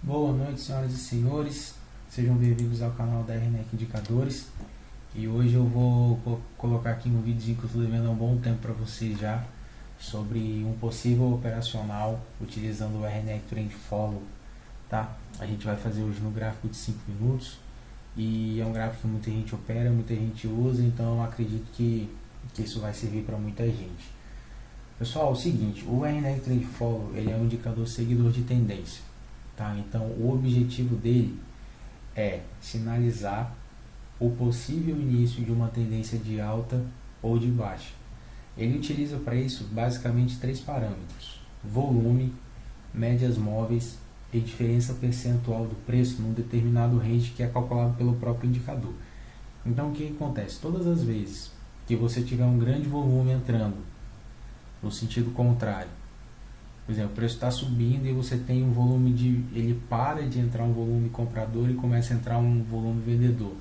Boa noite, senhoras e senhores, sejam bem-vindos ao canal da RNEC Indicadores. E hoje eu vou colocar aqui um vídeo que eu estou devendo há um bom tempo para vocês já, sobre um possível operacional utilizando o RNEC Trend Follow, tá? A gente vai fazer hoje no gráfico de 5 minutos e é um gráfico que muita gente opera, muita gente usa, então eu acredito que isso vai servir para muita gente. Pessoal, é o seguinte, o RNEC Trend Follow ele é um indicador seguidor de tendência. Tá? Então, o objetivo dele é sinalizar o possível início de uma tendência de alta ou de baixa. Ele utiliza para isso basicamente três parâmetros: volume, médias móveis e diferença percentual do preço num determinado range que é calculado pelo próprio indicador. Então, o que acontece? Todas as vezes que você tiver um grande volume entrando no sentido contrário, por exemplo, o preço está subindo e você tem um volume ele para de entrar um volume comprador e começa a entrar um volume vendedor.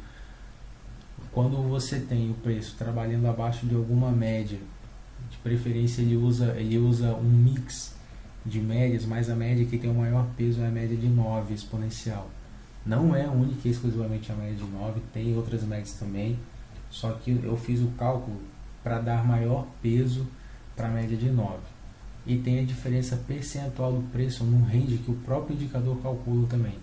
Quando você tem o preço trabalhando abaixo de alguma média, de preferência ele usa um mix de médias, mas a média que tem o maior peso é a média de 9 exponencial. Não é única e exclusivamente a média de 9, tem outras médias também, só que eu fiz o cálculo para dar maior peso para a média de 9. E tem a diferença percentual do preço num range que o próprio indicador calcula também.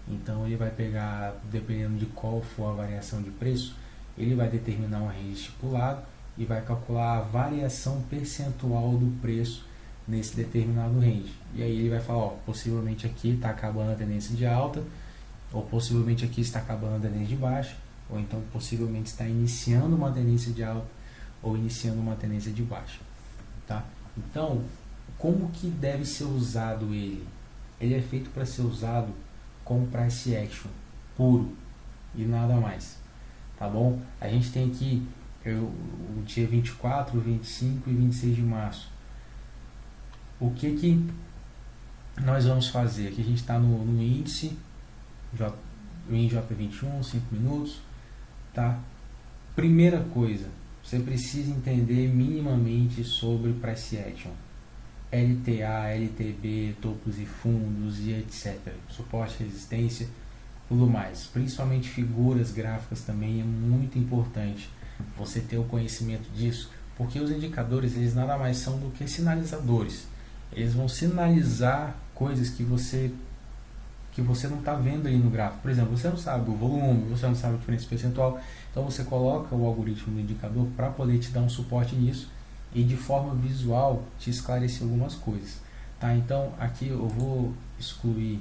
Então ele vai pegar, dependendo de qual for a variação de preço, ele vai determinar um range estipulado e vai calcular a variação percentual do preço nesse determinado range. E aí ele vai falar, ó, possivelmente aqui está acabando a tendência de alta, ou possivelmente aqui está acabando a tendência de baixa, ou então possivelmente está iniciando uma tendência de alta ou iniciando uma tendência de baixa, tá? Então, como que deve ser usado ele? Ele é feito para ser usado com price action puro e nada mais, tá bom? A gente tem aqui o dia 24, 25 e 26 de março. O que nós vamos fazer? Aqui a gente está no índice J21, 5 minutos, tá? Primeira coisa, você precisa entender minimamente sobre price action, LTA, LTB, topos e fundos e etc. Suporte, resistência, tudo mais. Principalmente figuras gráficas também é muito importante você ter o conhecimento disso, porque os indicadores eles nada mais são do que sinalizadores. Eles vão sinalizar coisas que você não está vendo ali no gráfico. Por exemplo, você não sabe o volume, você não sabe a diferença percentual, então você coloca o algoritmo do indicador para poder te dar um suporte nisso e de forma visual te esclarecer algumas coisas, tá? Então aqui eu vou excluir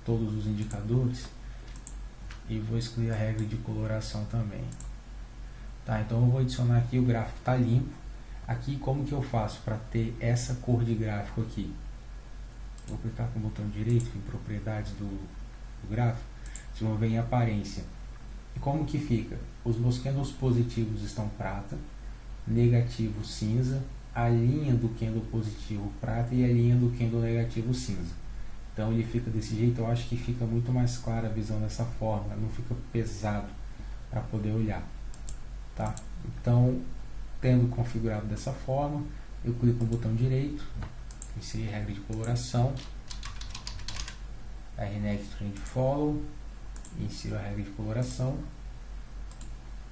todos os indicadores e vou excluir a regra de coloração também, tá? Então eu vou adicionar aqui, o gráfico está limpo. Aqui como que eu faço para ter essa cor de gráfico aqui? Vou clicar com o botão direito em propriedades do gráfico, vocês vão ver em aparência. E como que fica? Os meus candles positivos estão prata, negativo cinza, a linha do candle positivo prata e a linha do candle negativo cinza. Então ele fica desse jeito. Eu acho que fica muito mais clara a visão dessa forma, não fica pesado para poder olhar, tá? Então, tendo configurado dessa forma, eu clico no botão direito, inserir regra de coloração, RNEC Trend Follow, insiro a regra de coloração.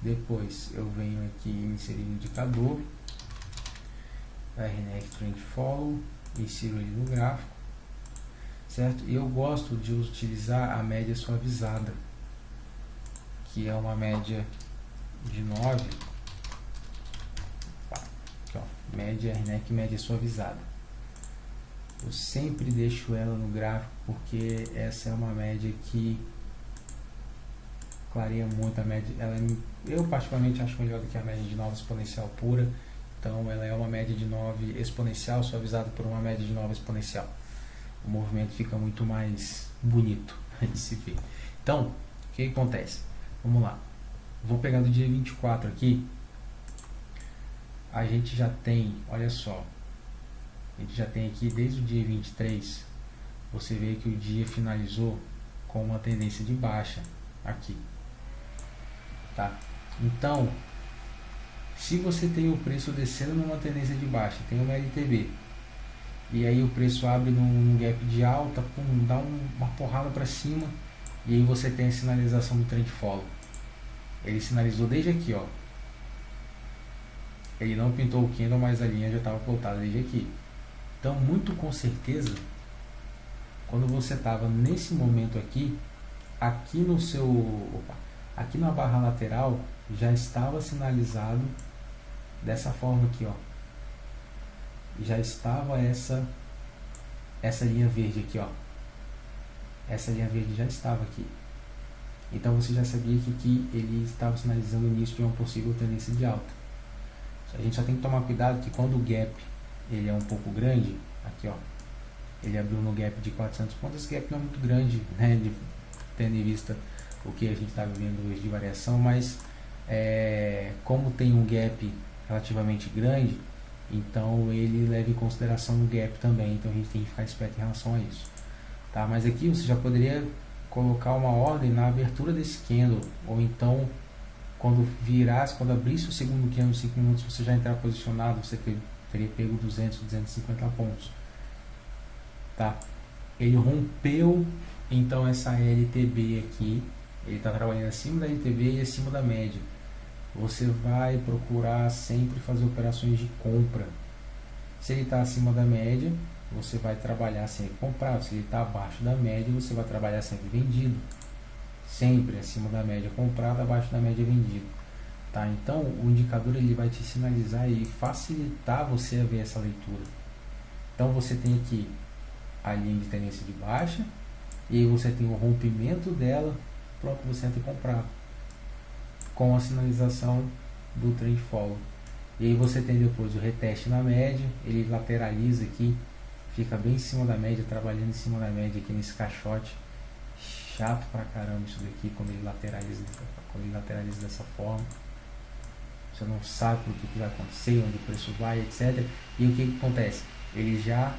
Depois eu venho aqui em inserir o indicador, RNEC Trend Follow, insiro ele no gráfico, certo? E eu gosto de utilizar a média suavizada, que é uma média de 9, aqui, ó, média RNEC, média suavizada. Eu sempre deixo ela no gráfico porque essa é uma média que clareia muito a média. Eu particularmente acho melhor do que a média de 9 exponencial pura. Então ela é uma média de 9 exponencial suavizada por uma média de 9 exponencial. O movimento fica muito mais bonito de se ver. Então, o que acontece? Vamos lá. Vou pegar do dia 24 aqui. A gente já tem, olha só. A gente já tem aqui desde o dia 23, você vê que o dia finalizou com uma tendência de baixa aqui, tá? Então, se você tem o preço descendo numa tendência de baixa, tem uma LTB, e aí o preço abre num gap de alta, pum, dá uma porrada para cima, e aí você tem a sinalização do trend follow. Ele sinalizou desde aqui, ó. Ele não pintou o candle, mas a linha já estava plotada desde aqui. Então, muito com certeza, quando você estava nesse momento aqui, aqui no seu, aqui na barra lateral já estava sinalizado dessa forma aqui, ó. Já estava essa linha verde aqui, ó. Essa linha verde já estava aqui. Então você já sabia que aqui ele estava sinalizando o início de uma possível tendência de alta. A gente só tem que tomar cuidado que quando o gap ele é um pouco grande, aqui ó, ele abriu no gap de 400 pontos, esse gap não é muito grande, né, tendo em vista o que a gente está vivendo hoje de variação, mas como tem um gap relativamente grande, então ele leva em consideração o gap também, então a gente tem que ficar esperto em relação a isso, tá? Mas aqui você já poderia colocar uma ordem na abertura desse candle, ou então quando abrisse o segundo candle em 5 minutos, você já entrar posicionado, você teria pego 200, 250 pontos, tá? Ele rompeu então essa LTB aqui, ele está trabalhando acima da LTB e acima da média. Você vai procurar sempre fazer operações de compra. Se ele está acima da média, você vai trabalhar sempre comprado. Se ele está abaixo da média, você vai trabalhar sempre vendido. Sempre acima da média comprado, abaixo da média vendido. Tá? Então o indicador ele vai te sinalizar e facilitar você a ver essa leitura. Então você tem aqui a linha de tendência de baixa, e aí você tem o rompimento dela, pronto, você entra comprado com a sinalização do trend follow. E aí você tem depois o reteste na média, ele lateraliza aqui, fica bem em cima da média, trabalhando em cima da média aqui nesse caixote. Chato pra caramba isso daqui quando ele lateraliza dessa forma. Você não sabe o que vai acontecer, onde o preço vai, etc. E o que acontece? Ele já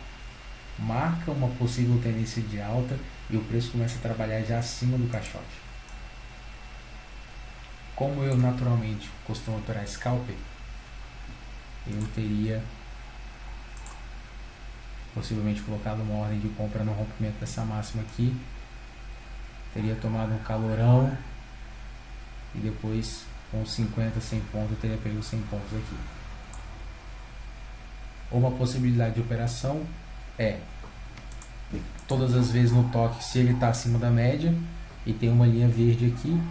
marca uma possível tendência de alta e o preço começa a trabalhar já acima do caixote. Como eu naturalmente costumo operar scalper, eu teria possivelmente colocado uma ordem de compra no rompimento dessa máxima aqui, teria tomado um calorão e depois com 50, 100 pontos eu teria pego 100 pontos aqui. Uma possibilidade de operação é todas as vezes no toque, se ele está acima da média e tem uma linha verde aqui,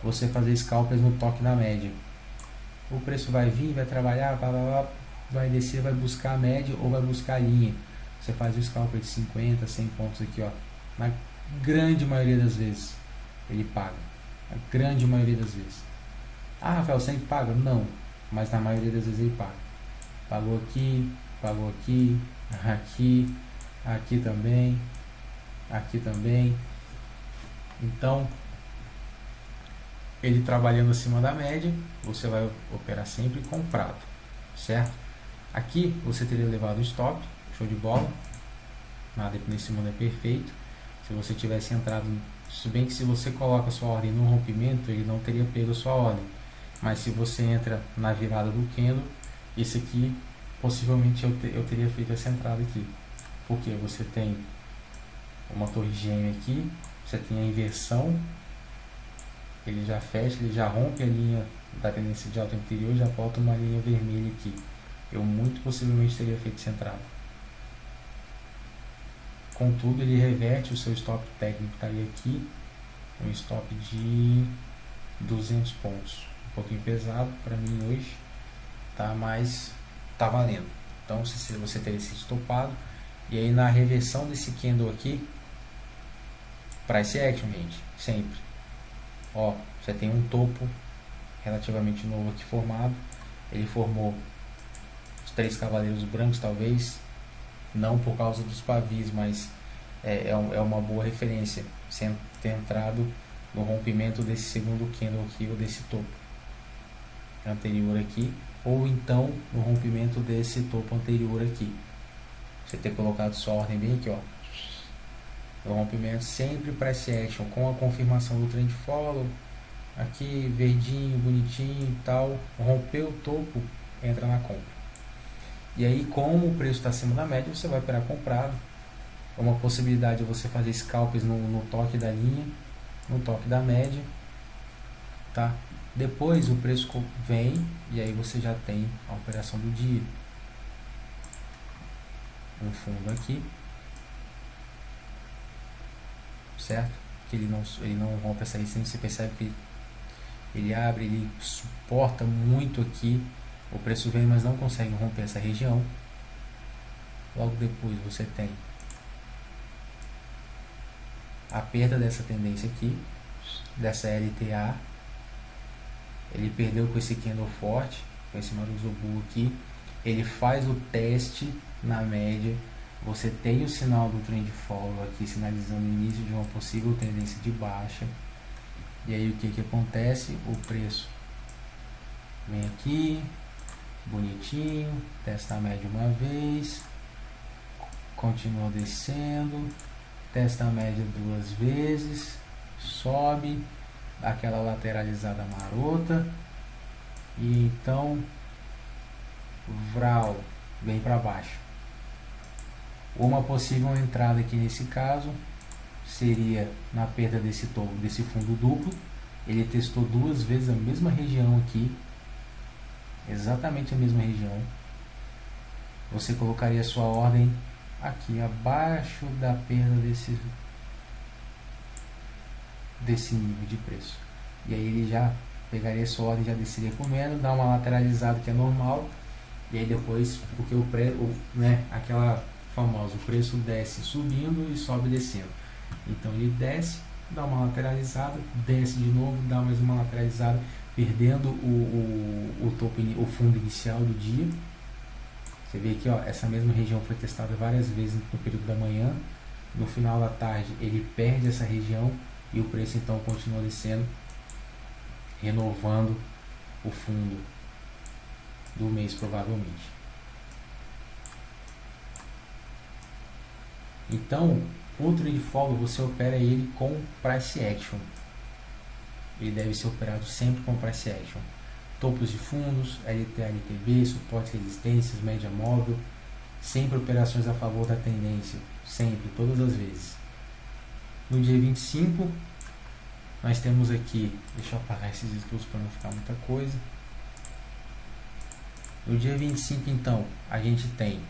você fazer scalpers no toque da média. O preço vai vir, vai trabalhar, vai descer, vai buscar a média ou vai buscar a linha. Você faz o scalper de 50, 100 pontos aqui, ó. Na grande maioria das vezes ele paga. A grande maioria das vezes. Ah, Rafael, sempre paga? Não, mas na maioria das vezes ele paga. Pagou aqui, aqui, aqui também, aqui também. Então, ele trabalhando acima da média, você vai operar sempre comprado, certo? Aqui você teria levado o stop, show de bola, nada nesse mundo é perfeito. Se você tivesse entrado, se bem que se você coloca a sua ordem no rompimento, ele não teria pego a sua ordem, mas se você entra na virada do candle, esse aqui possivelmente eu teria feito essa entrada aqui, porque você tem uma torre gêmea aqui, você tem a inversão, ele já fecha, ele já rompe a linha da tendência de alta anterior e já volta uma linha vermelha aqui. Eu muito possivelmente teria feito essa entrada. Contudo, ele reverte o seu stop técnico, estaria aqui, um stop de 200 pontos. Um pouquinho pesado para mim hoje, tá? Mas tá valendo. Então, se você teria sido estopado, e aí na reversão desse candle aqui, price action, gente, sempre. Ó, você tem um topo relativamente novo aqui formado. Ele formou os 3 cavaleiros brancos, talvez. Não por causa dos pavis, mas é uma boa referência. Sem ter entrado no rompimento desse segundo candle aqui, ou desse topo anterior aqui. Ou então no rompimento desse topo anterior aqui. Você ter colocado sua ordem bem aqui, ó. O rompimento sempre price action, com a confirmação do trend follow, aqui verdinho, bonitinho e tal, rompeu o topo, entra na compra. E aí, como o preço está acima da média, você vai operar comprado. Uma possibilidade é você fazer scalps no toque da linha, no toque da média, tá? Depois o preço vem e aí você já tem a operação do dia. Um fundo aqui, certo? Que ele não rompe essa resistência. Você percebe que ele abre, ele suporta muito aqui. O preço vem, mas não consegue romper essa região. Logo depois você tem a perda dessa tendência aqui, dessa LTA. Ele perdeu com esse candle forte, com esse Maruzobu aqui. Ele faz o teste na média. Você tem o sinal do trend follow aqui sinalizando o início de uma possível tendência de baixa. E aí o que acontece? O preço vem aqui, bonitinho, testa a média uma vez, continua descendo, testa a média duas vezes, sobe, aquela lateralizada marota, e então vral, vem para baixo. Uma possível entrada aqui nesse caso seria na perda desse topo, desse fundo duplo. Ele testou duas vezes a mesma região aqui, exatamente a mesma região. Você colocaria sua ordem aqui abaixo da perda desse nível de preço, e aí ele já pegaria sua ordem, já desceria comendo, dá uma lateralizada que é normal, e aí depois, porque aquela famosa, o preço desce subindo e sobe descendo, então ele desce, dá uma lateralizada, desce de novo, dá mais uma lateralizada, perdendo o topo, o fundo inicial do dia. Você vê que essa mesma região foi testada várias vezes no período da manhã. No final da tarde ele perde essa região e o preço então continua descendo, renovando o fundo do mês provavelmente. Então o trade follow você opera ele com price action. Ele deve ser operado sempre com price action. Topos de fundos, LTA, LTB, suportes, resistências, média móvel, sempre operações a favor da tendência, sempre, todas as vezes. No dia 25, nós temos aqui, deixa eu apagar esses estudos para não ficar muita coisa. No dia 25, então, a gente tem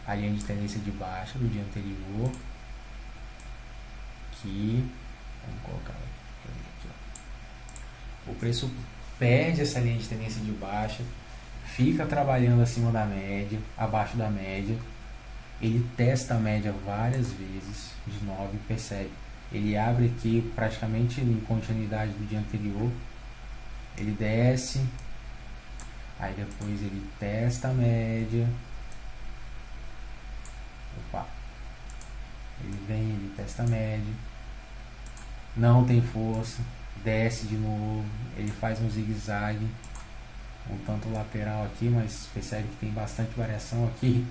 a linha de tendência de baixa do dia anterior, que, vamos colocar aqui, ó. O preço perde essa linha de tendência de baixa, fica trabalhando acima da média, abaixo da média, ele testa a média várias vezes, de 9, percebe, ele abre aqui praticamente em continuidade do dia anterior, ele desce, aí depois ele testa a média, ele vem, ele testa a média, não tem força, desce de novo, ele faz um zigue-zague, um tanto lateral aqui, mas percebe que tem bastante variação aqui.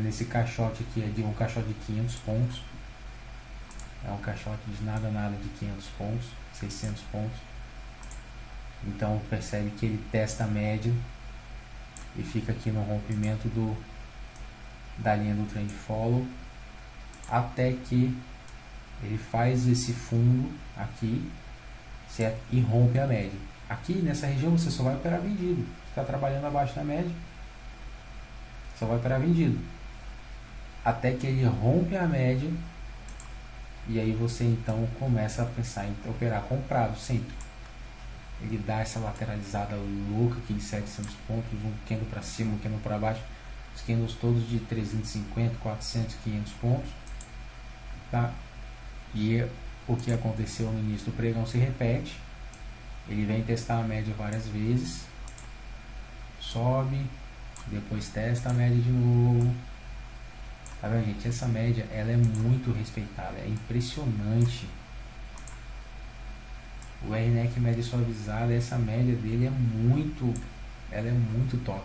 Nesse caixote aqui é de um caixote de 500 pontos, é um caixote de nada de 500 pontos, 600 pontos. Então percebe que ele testa a média e fica aqui no rompimento da linha do trend follow, até que ele faz esse fundo aqui, certo? E rompe a média. Aqui nessa região você só vai operar vendido. Está trabalhando abaixo da média, só vai operar vendido, até que ele rompe a média, e aí você então começa a pensar em operar comprado sempre. Ele dá essa lateralizada louca aqui de 700 pontos, um candle para cima, um candle para baixo, os candles todos de 350, 400, 500 pontos, tá? E o que aconteceu no início do pregão se repete. Ele vem testar a média várias vezes, sobe, depois testa a média de novo. Tá vendo, gente? Essa média ela é muito respeitada, é impressionante. O RNEC média suavizada, essa média dele ela é muito top.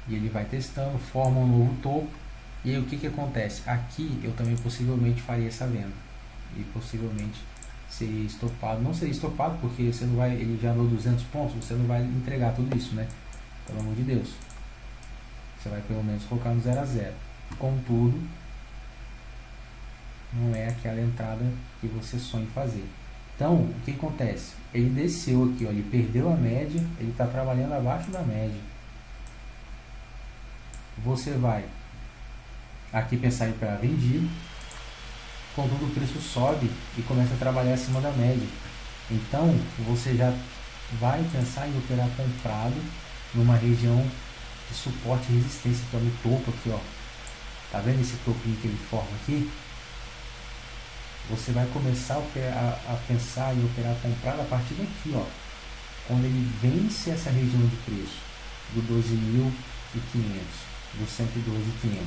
E ele vai testando, forma um novo topo. E aí o que acontece? Aqui eu também possivelmente faria essa venda. E possivelmente seria estopado. Não seria estopado porque você não vai, ele já andou 200 pontos, você não vai entregar tudo isso, né? pelo amor de Deus. Você vai pelo menos colocar no 0 a 0. Contudo, não é aquela entrada que você sonha em fazer. Então, o que acontece? Ele desceu aqui, ó, ele perdeu a média, ele está trabalhando abaixo da média. Você vai aqui pensar em para vendido, contudo o preço sobe e começa a trabalhar acima da média. Então, você já vai pensar em operar comprado numa região de suporte e resistência, que é no topo aqui, ó. Tá vendo esse topinho que ele forma aqui? Você vai começar a pensar em operar comprado a partir daqui, ó. Quando ele vence essa região de preço do 12.500, do 112.500.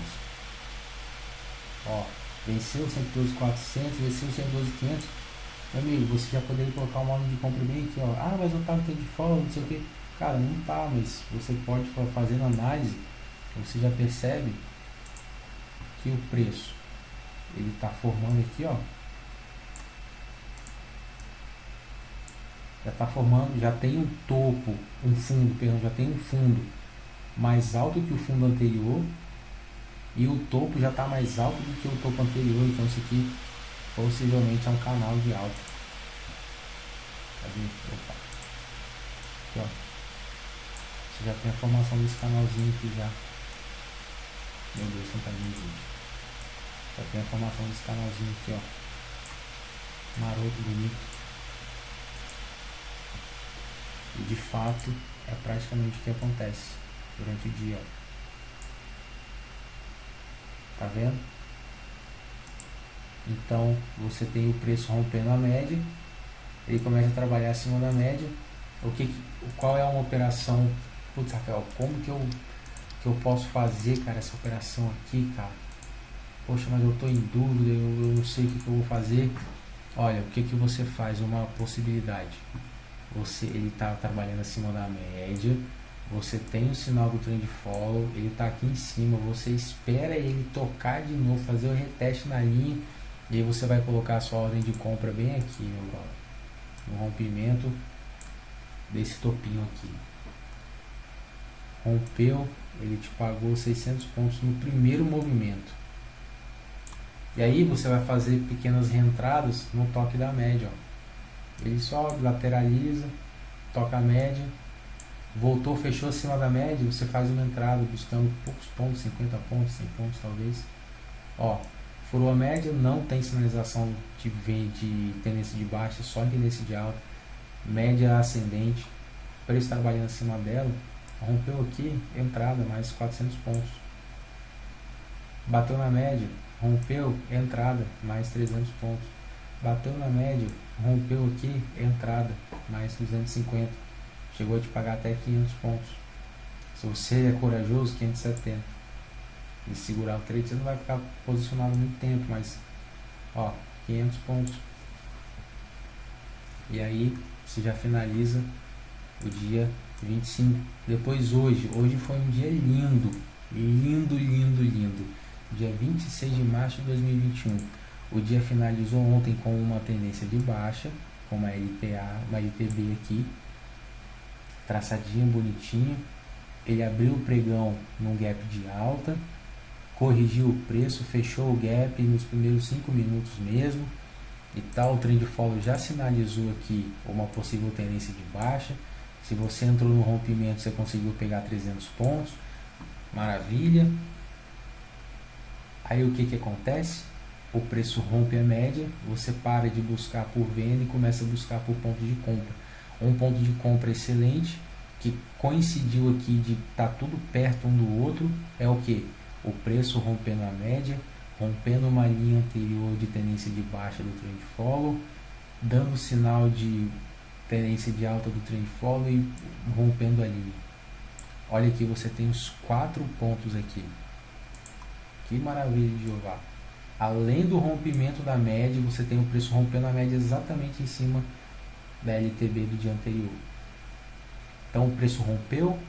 Ó, venceu 112.400, venceu 112.500. Meu amigo, você já poderia colocar uma ordem de compra bem aqui, ó. Ah, mas não tá no tempo de follow, não sei o que. Cara, não tá, mas você pode, fazendo análise, você já percebe que o preço, ele tá formando aqui, ó. Já está formando, já tem um topo, já tem um fundo mais alto que o fundo anterior e o topo já está mais alto do que o topo anterior. Então isso aqui possivelmente é um canal de alta. Opa. Aqui, ó. Você já tem a formação desse canalzinho aqui já. Meu Deus, não tá vendo vídeo. Já tem a formação desse canalzinho aqui, ó. Maroto, bonito. E de fato é praticamente o que acontece durante o dia. Tá vendo? Então você tem o preço rompendo a média, ele começa a trabalhar acima da média. Qual é uma operação? Putz, Rafael, como que eu posso fazer, cara, essa operação aqui, cara? Poxa, mas eu tô em dúvida, eu não sei o que eu vou fazer. Olha, o que você faz? Uma possibilidade. Ele está trabalhando acima da média, você tem o sinal do trend follow, ele está aqui em cima, você espera ele tocar de novo, fazer o reteste na linha, e aí você vai colocar a sua ordem de compra bem aqui, meu brother, no rompimento desse topinho aqui. Rompeu, ele te pagou 600 pontos no primeiro movimento. E aí você vai fazer pequenas reentradas no toque da média, ó. Ele sobe, lateraliza, toca a média, voltou, fechou acima da média, você faz uma entrada buscando poucos pontos, 50 pontos, 100 pontos talvez. Ó, furou a média, não tem sinalização de tendência de baixa, só em tendência de alta, média ascendente, preço trabalhando acima dela, rompeu aqui, entrada, mais 400 pontos. Bateu na média, rompeu, entrada, mais 300 pontos. Bateu na média, rompeu aqui, entrada, mais 250. Chegou a te pagar até 500 pontos. Se você é corajoso, 570. E segurar o trade, você não vai ficar posicionado muito tempo, mas ó, 500 pontos. E aí você já finaliza o dia 25. Depois hoje foi um dia lindo, lindo, lindo, lindo. Dia 26 de março de 2021. O dia finalizou ontem com uma tendência de baixa, com uma LTA, uma LTB aqui, traçadinho, bonitinho. Ele abriu o pregão num gap de alta, corrigiu o preço, fechou o gap nos primeiros 5 minutos mesmo. E tal, o trend follow já sinalizou aqui uma possível tendência de baixa. Se você entrou no rompimento, você conseguiu pegar 300 pontos, maravilha. Aí o que acontece? O preço rompe a média, você para de buscar por venda e começa a buscar por ponto de compra. Um ponto de compra excelente, que coincidiu aqui de estar tudo perto um do outro, é o que? O preço rompendo a média, rompendo uma linha anterior de tendência de baixa do trend follow, dando sinal de tendência de alta do trend follow e rompendo a linha. Olha aqui, você tem os 4 pontos aqui. Que maravilha de Jeová. Além do rompimento da média, você tem o preço rompendo a média exatamente em cima da LTB do dia anterior. Então o preço rompeu,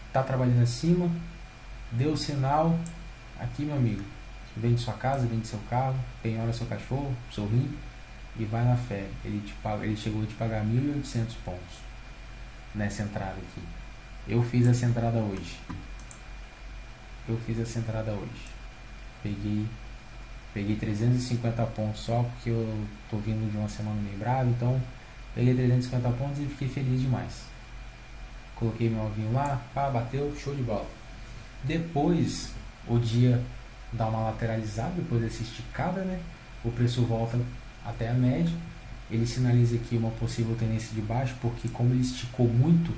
está trabalhando acima, deu o sinal, aqui meu amigo, vende sua casa, vende seu carro, penhora seu cachorro, seu rim e vai na fé. Ele chegou a te pagar 1.800 pontos nessa entrada aqui. Eu fiz essa entrada hoje. Peguei 350 pontos só porque eu tô vindo de uma semana meio brava, então peguei 350 pontos e fiquei feliz demais. Coloquei meu alvinho lá, pá, bateu, show de bola. Depois o dia dá uma lateralizada, depois dessa esticada, né? O preço volta até a média. Ele sinaliza aqui uma possível tendência de baixo, porque como ele esticou muito, o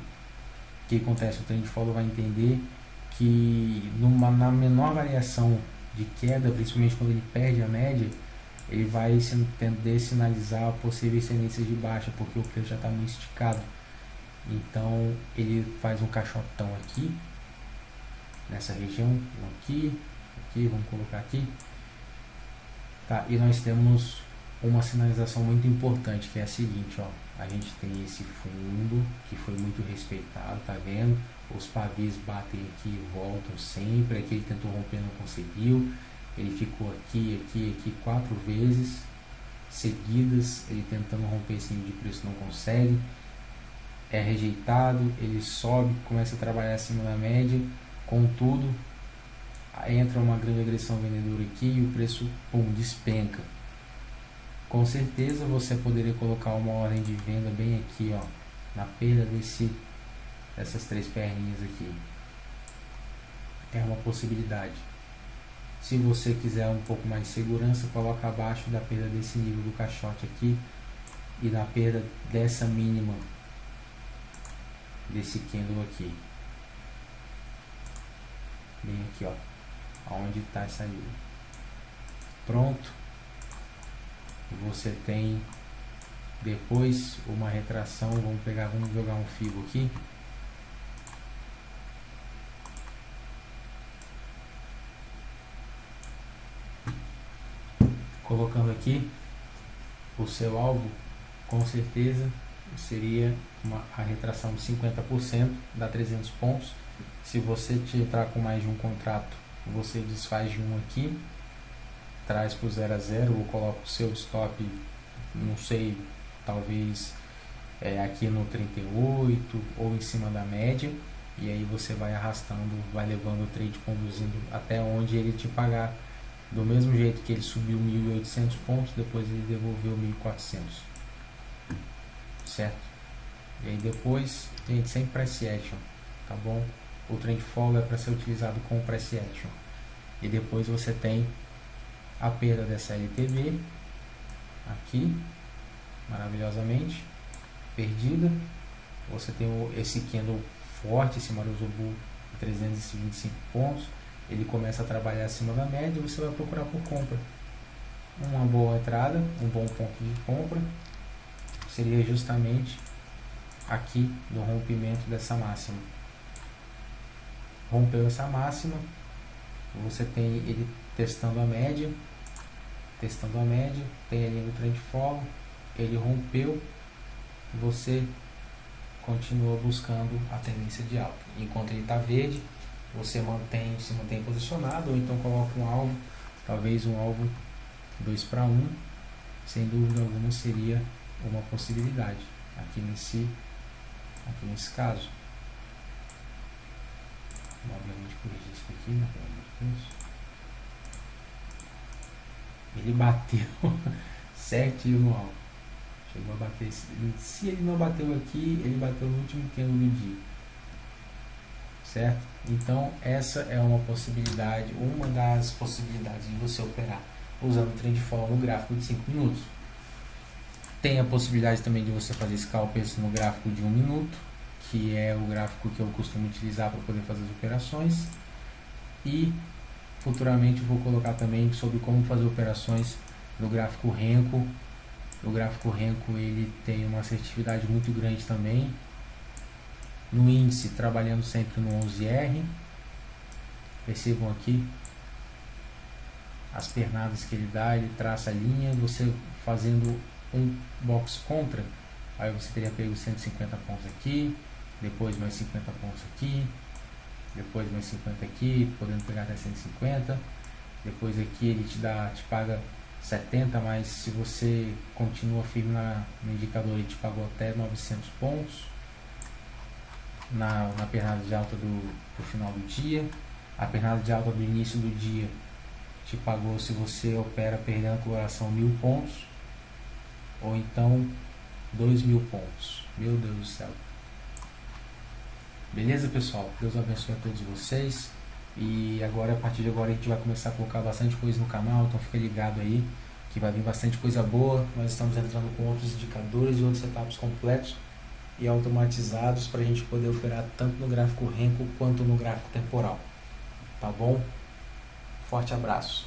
que acontece? O trend follow vai entender que na menor variação de queda, principalmente quando ele perde a média, ele vai tender sinalizar possíveis tendências de baixa, porque o preço já está muito esticado. Então ele faz um caixotão aqui, nessa região, aqui, vamos colocar aqui, tá? E nós temos uma sinalização muito importante, que é a seguinte, ó, a gente tem esse fundo que foi muito respeitado, tá vendo? Os pavês batem aqui e voltam sempre. Aqui ele tentou romper, não conseguiu. Ele ficou aqui 4 vezes seguidas, ele tentando romper esse nível de preço, não consegue, é rejeitado, ele sobe, começa a trabalhar acima da média, contudo entra uma grande agressão vendedora aqui e o preço, pum, despenca. Com certeza você poderia colocar uma ordem de venda bem aqui, ó, na perda dessas 3 perninhas aqui. É uma possibilidade. Se você quiser um pouco mais de segurança, coloca abaixo da perda desse nível do caixote aqui e na perda dessa mínima desse candle aqui. Bem aqui, ó, aonde está essa linha. Pronto. Você tem depois uma retração. Vamos jogar um fibo aqui. Colocando aqui o seu alvo, com certeza seria a retração de 50%, dá 300 pontos. Se você te entrar com mais de um contrato, você desfaz de um aqui, traz para o 0 a 0 ou coloca o seu stop, não sei, talvez aqui no 38 ou em cima da média, e aí você vai arrastando, vai levando o trade, conduzindo até onde ele te pagar. Do mesmo jeito que ele subiu 1.800 pontos, depois ele devolveu 1.400, certo? E aí depois, gente, sem price action, tá bom? O trend follow é para ser utilizado com price action. E depois você tem a perda dessa LTV aqui, maravilhosamente perdida. Você tem esse candle forte, esse Maruzobu 325 pontos. Ele começa a trabalhar acima da média, você vai procurar por compra. Uma boa entrada, um bom ponto de compra seria justamente aqui no rompimento dessa máxima. Rompeu essa máxima, você tem ele testando a média, tem ali no trend follow, ele rompeu, você continua buscando a tendência de alta. Enquanto ele está verde, você se mantém posicionado, ou então coloca um alvo, talvez um alvo 2 para 1, sem dúvida alguma seria uma possibilidade aqui nesse caso. Obviamente corrigir isso aqui, né? Pelo amor de Deus. Ele bateu certinho no alvo, chegou a bater. Se ele não bateu aqui, ele bateu no último candle do dia, certo? Então essa é uma possibilidade, uma das possibilidades de você operar usando o trend follow no gráfico de 5 minutos. Tem a possibilidade também de você fazer scalpers no gráfico de 1 minuto, que é o gráfico que eu costumo utilizar para poder fazer as operações. E futuramente vou colocar também sobre como fazer operações no gráfico Renko. O gráfico Renko ele tem uma assertividade muito grande também. No índice, trabalhando sempre no 11R. Percebam aqui as pernadas que ele dá, ele traça a linha, você fazendo um box contra, aí você teria pego 150 pontos aqui, depois mais 50 pontos aqui, depois mais 50 aqui, podendo pegar até 150, depois aqui ele te paga 70, mas se você continua firme no indicador, ele te pagou até 900 pontos. na pernada de alta do final do dia. A pernada de alta do início do dia te pagou, se você opera perdendo a coloração, 1.000 pontos, ou então 2.000 pontos. Meu Deus do céu. Beleza, pessoal? Deus abençoe a todos vocês. E agora, a partir de agora, a gente vai começar a colocar bastante coisa no canal, então fica ligado aí que vai vir bastante coisa boa. Nós estamos entrando com outros indicadores e outros setups completos e automatizados para a gente poder operar tanto no gráfico Renko quanto no gráfico temporal. Tá bom? Forte abraço.